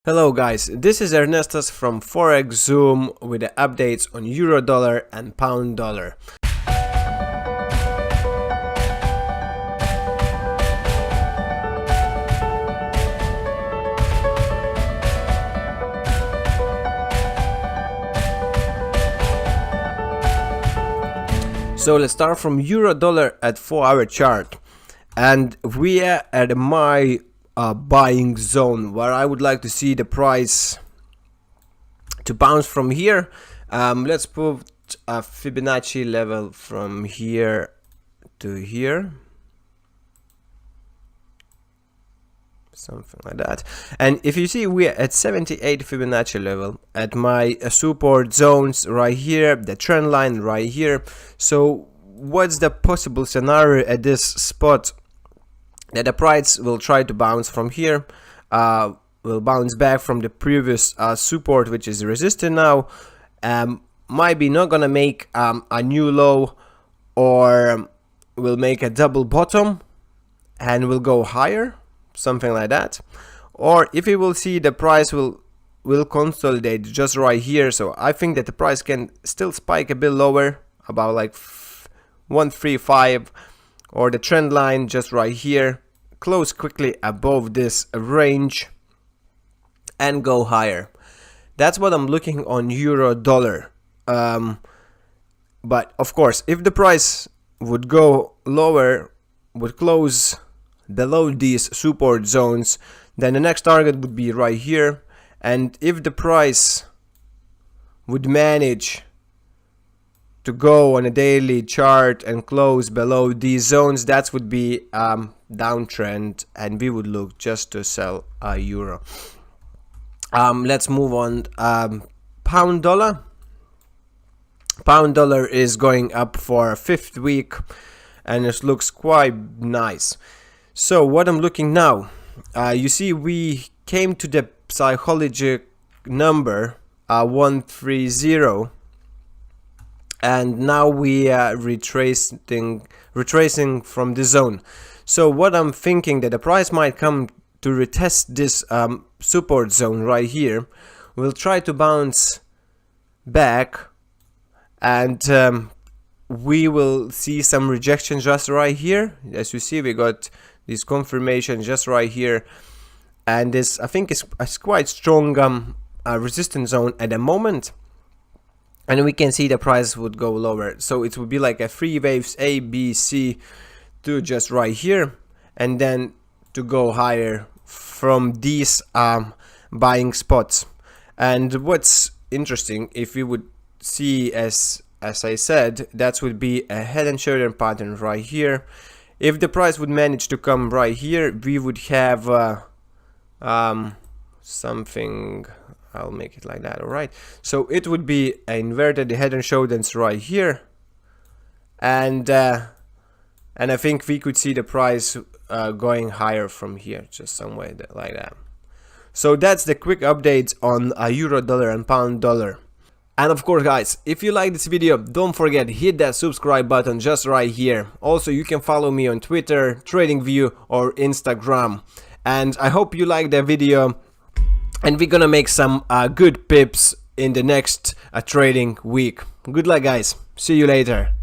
Hello guys, this is Ernestus from Forex Zoom with the updates on euro dollar and pound dollar. So let's start from euro dollar at 4-hour chart, and we are at my buying zone where I would like to see the price to bounce from here. Let's put a Fibonacci level from here to here, something like that. And if you see, we're at 78 Fibonacci level at my support zones right here, the trend line right here. So what's the possible scenario at this spot? That the price will try to bounce from here, will bounce back from the previous support, which is resistant now, might be not gonna make a new low, or will make a double bottom and will go higher, something like that. Or if you will see, the price will consolidate just right here. So I think that the price can still spike a bit lower, about like 135, or the trend line just right here, close quickly above this range and go higher. That's what I'm looking on euro dollar. But of course, if the price would go lower, would close below these support zones, then the next target would be right here. And if the price would manage to go on a daily chart and close below these zones, that would be downtrend, and we would look just to sell a euro. Let's move on. Pound dollar. Pound dollar is going up for a 5th week, and it looks quite nice. So what I'm looking now, you see, we came to the psychological number 130. And now we are retracing from the zone. So what I'm thinking, that the price might come to retest this support zone right here. We'll try to bounce back, and we will see some rejection just right here. As you see, we got this confirmation just right here, and this, I think, is a quite strong resistance zone at the moment. And we can see the price would go lower. So it would be like a 3 waves, A, B, C, to just right here, and then to go higher from these buying spots. And what's interesting, if we would see, as I said, that would be a head and shoulder pattern right here. If the price would manage to come right here, we would have something. I'll make it like that. All right, so it would be an inverted head and shoulders right here, and I think we could see the price going higher from here, just somewhere like that. So that's the quick updates on euro dollar and pound dollar. And of course, guys, if you like this video, don't forget, hit that subscribe button just right here. Also, you can follow me on Twitter, TradingView, or Instagram. And I hope you like the video. And we're gonna make some good pips in the next trading week. Good luck, guys. See you later.